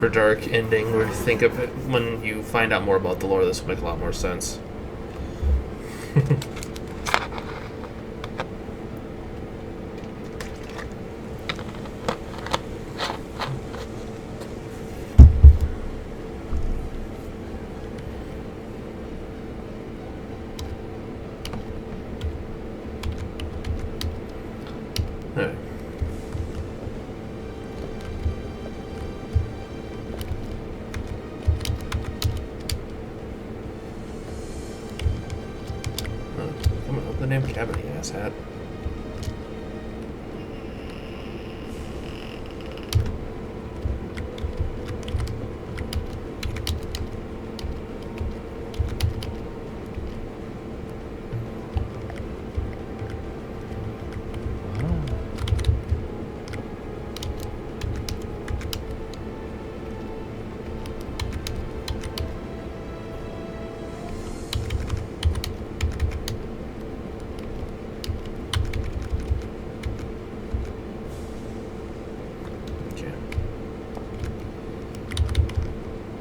dark ending, or think of it when you find out more about the lore. This will make a lot more sense. Alright. Come on, open the damn cabinet, you asshat.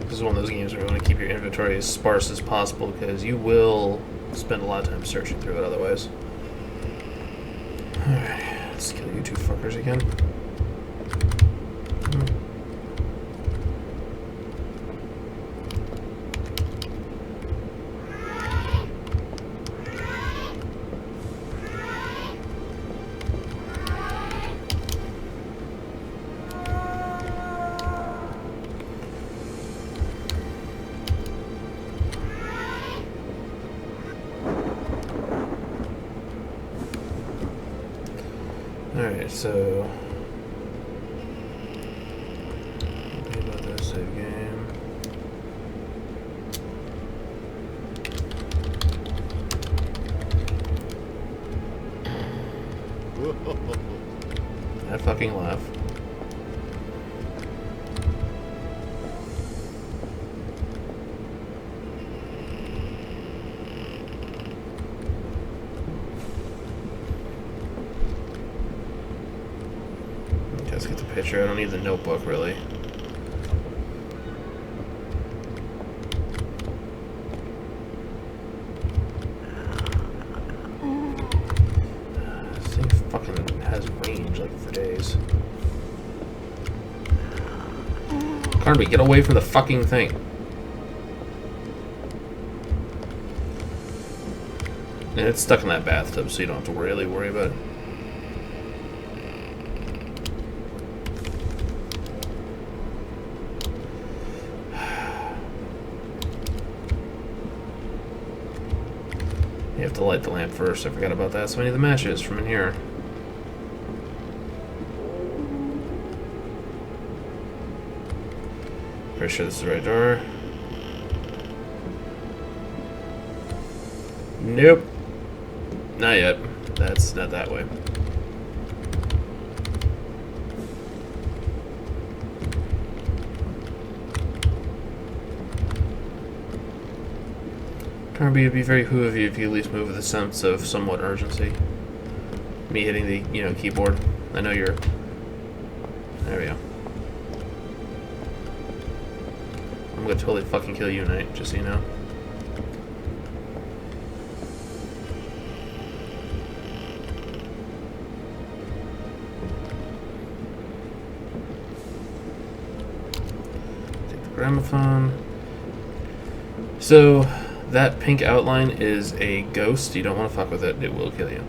This is one of those games where you want to keep your inventory as sparse as possible because you will spend a lot of time searching through it otherwise. Alright, let's kill you two fuckers again. Alright, so what about this save game? That fucking laugh. Let's get the picture. I don't need the notebook, really. This thing fucking has range, like, for days. Carnaby, get away from the fucking thing. And it's stuck in that bathtub, so you don't have to really worry about it. You have to light the lamp first. I forgot about that. So I need the matches from in here. Pretty sure this is the right door. Nope. Not yet. That's not that way. Carnaby, it'd be very who of you if you at least move with a sense of somewhat urgency. Me hitting the, keyboard. I know you're... There we go. I'm gonna totally fucking kill you, Knight, just so you know. Take the gramophone. So... that pink outline is a ghost. You don't want to fuck with it. It will kill you.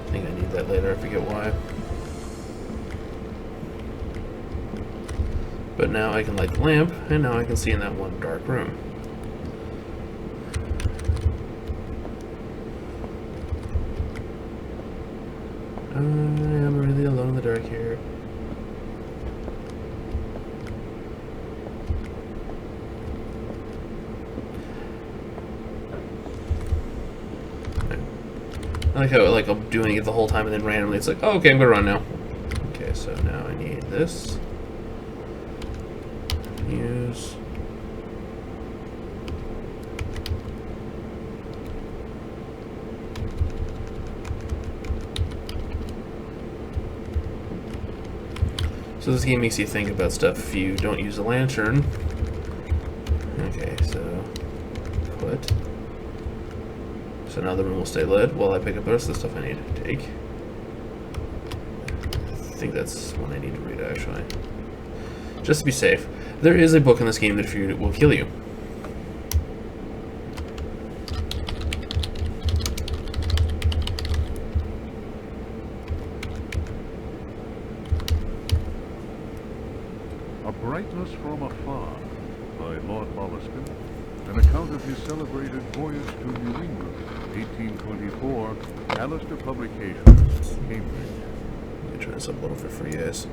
I think I need that later. I forget why. But now I can light the lamp, and now I can see in that one dark room. I am really alone in the dark here. I like how I'm doing it the whole time and then randomly it's like, oh, okay, I'm gonna run now. Okay, so now I need this. Use. So this game makes you think about stuff if you don't use a lantern. Okay, so put. So now the room will stay lit while I pick up the rest of the stuff I need to take. I think that's one I need to read, actually. Just to be safe. There is a book in this game that if you will kill you. A Brightness from Afar by Lord Molluscan, an account of his celebrated voyage to New England, 1824, Alistair Publications, Cambridge. Let me try this up a little bit for you guys.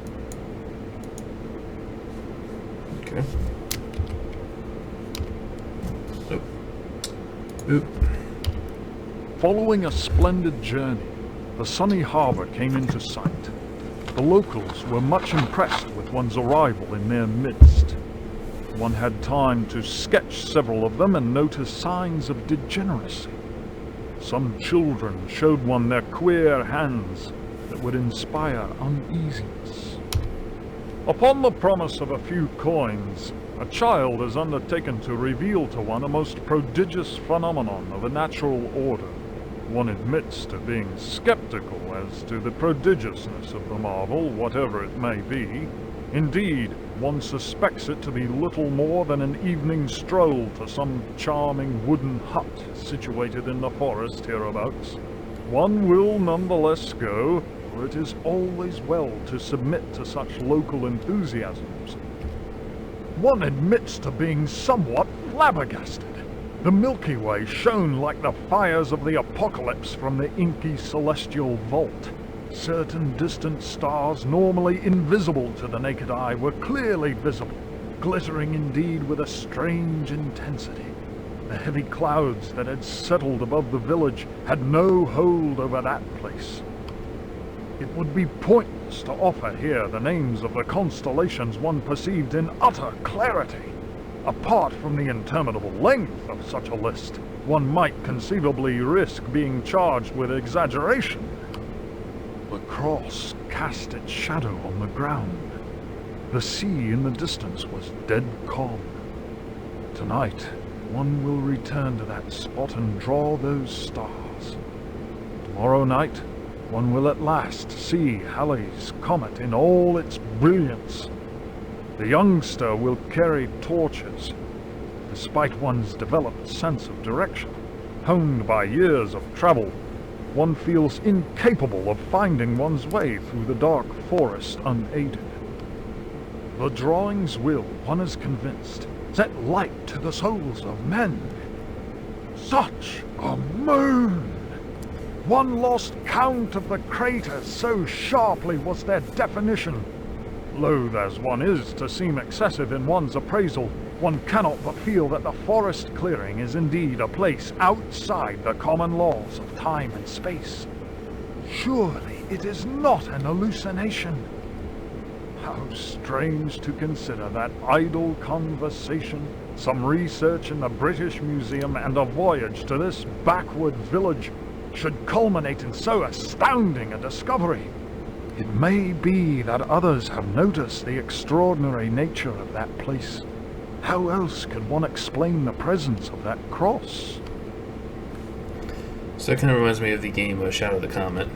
Okay. Oop. Oop. Following a splendid journey, the sunny harbor came into sight. The locals were much impressed with one's arrival in their midst. One had time to sketch several of them and notice signs of degeneracy. Some children showed one their queer hands that would inspire uneasiness. Upon the promise of a few coins, a child is undertaken to reveal to one a most prodigious phenomenon of a natural order. One admits to being skeptical as to the prodigiousness of the marvel, whatever it may be. Indeed, one suspects it to be little more than an evening stroll to some charming wooden hut situated in the forest hereabouts. One will nonetheless go, for it is always well to submit to such local enthusiasms. One admits to being somewhat flabbergasted. The Milky Way shone like the fires of the apocalypse from the inky celestial vault. Certain distant stars, normally invisible to the naked eye, were clearly visible, glittering indeed with a strange intensity. The heavy clouds that had settled above the village had no hold over that place. It would be pointless to offer here the names of the constellations one perceived in utter clarity. Apart from the interminable length of such a list, one might conceivably risk being charged with exaggeration. The cross cast its shadow on the ground. The sea in the distance was dead calm. Tonight, one will return to that spot and draw those stars. Tomorrow night, one will at last see Halley's comet in all its brilliance. The youngster will carry torches. Despite one's developed sense of direction, honed by years of travel, one feels incapable of finding one's way through the dark forest unaided. The drawings will, one is convinced, set light to the souls of men. Such a moon! One lost count of the craters, so sharply was their definition. Loath as one is to seem excessive in one's appraisal, one cannot but feel that the forest clearing is indeed a place outside the common laws of time and space. Surely it is not an hallucination. How strange to consider that idle conversation, some research in the British Museum, and a voyage to this backward village should culminate in so astounding a discovery. It may be that others have noticed the extraordinary nature of that place. How else could one explain the presence of that cross? So that kind of reminds me of the game Shadow the Comet.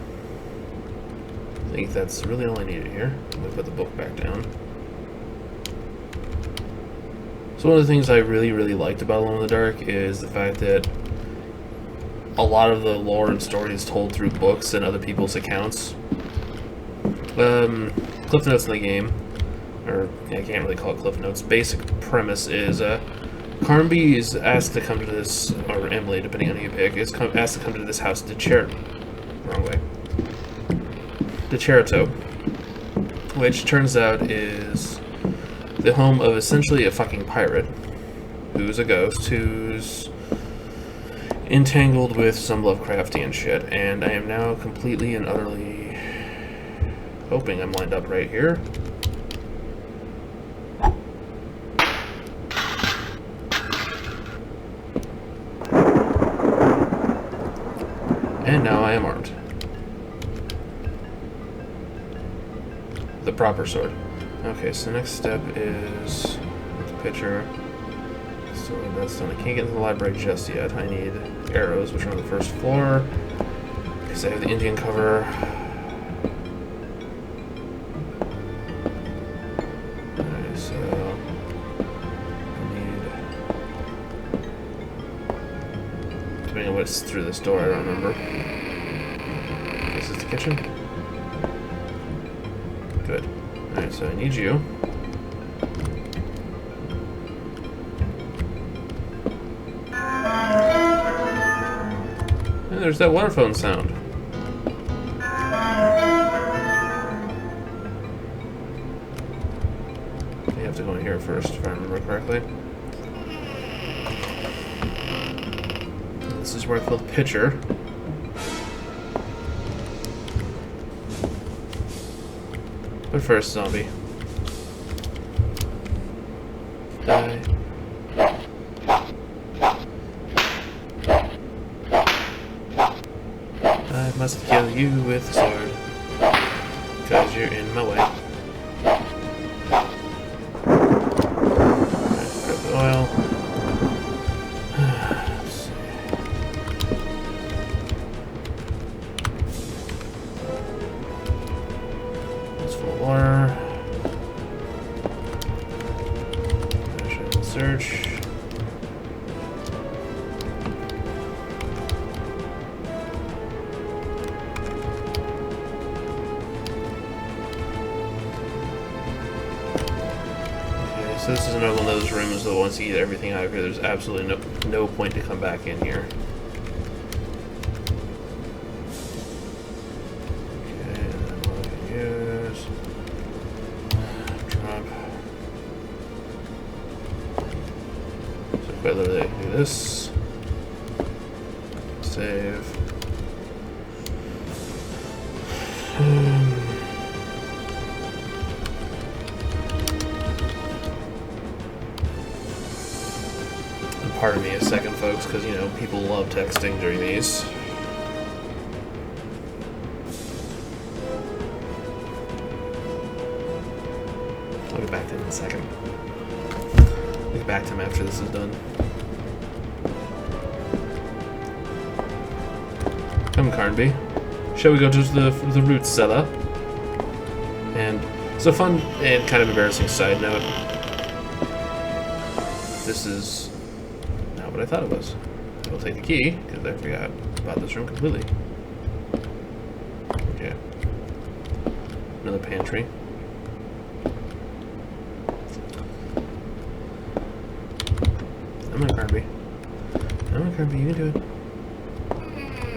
I think that's really all I needed here. I'm going to put the book back down. So one of the things I really liked about Alone in the Dark is the fact that a lot of the lore and story is told through books and other people's accounts. Cliff notes in the game, or I can't really call it cliff notes. Basic premise is Carnby is asked to come to this, or Emily, depending on who you pick, is asked to come to this house, wrong way, DeCherito, which turns out is the home of essentially a fucking pirate, who's a ghost, who's entangled with some Lovecraftian shit, and I am now completely and utterly hoping I'm lined up right here. And now I am armed. The proper sword. Okay, so next step is the picture. So that's done. I can't get into the library just yet. I need arrows, which are on the first floor. Because I have the Indian cover. Okay, so I need. Depending on what's through this door, I don't remember. This is the kitchen. Good. Alright, so I need you. And there's that water phone sound. You have to go in here first, if I remember correctly. This is where I fill the pitcher. But first, zombie. Die. I must kill you with a sword, because you're in my way. Alright, grab the oil. Let's see. That's full of water. Search. So this is another one of those rooms that once you get everything out of here, there's absolutely no point to come back in here. Okay, and then what I can use. Drop. So quite literally I can do this. Save. Pardon me a second, folks, because, you know, people love texting during these. I'll get back to him in a second. I'll get back to him after this is done. Come, Carnby. Shall we go to the root cellar? And so fun and kind of embarrassing side note. This is what I thought it was. I will take the key, because I forgot about this room completely. Okay. Another pantry. Come on, Carnby. Come on, Carnby, you can do it.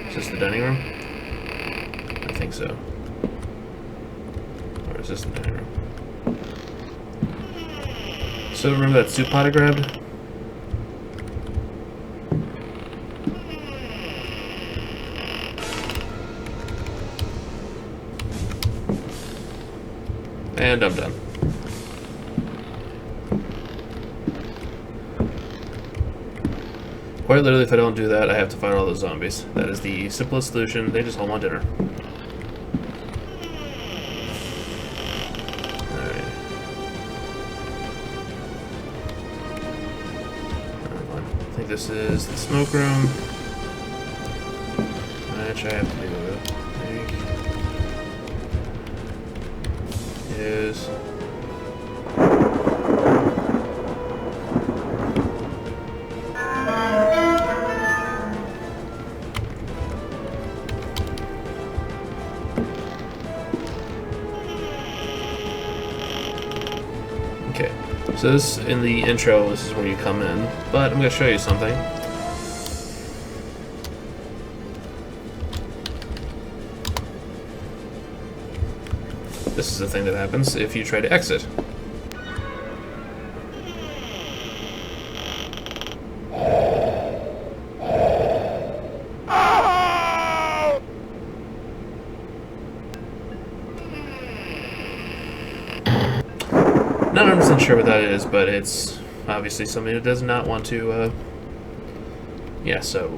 Is this the dining room? I think so. Or is this the dining room? So remember that soup pot I grabbed? And I'm done. Quite literally, if I don't do that, I have to fight all those zombies. That is the simplest solution. They just all want dinner. Alright. I think this is the smoke room. Which I have to do. Is okay. So this in the intro, this is where you come in, but I'm going to show you something. This is the thing that happens if you try to exit. Not 100% sure what that is, but it's obviously something that does not want to, yeah, so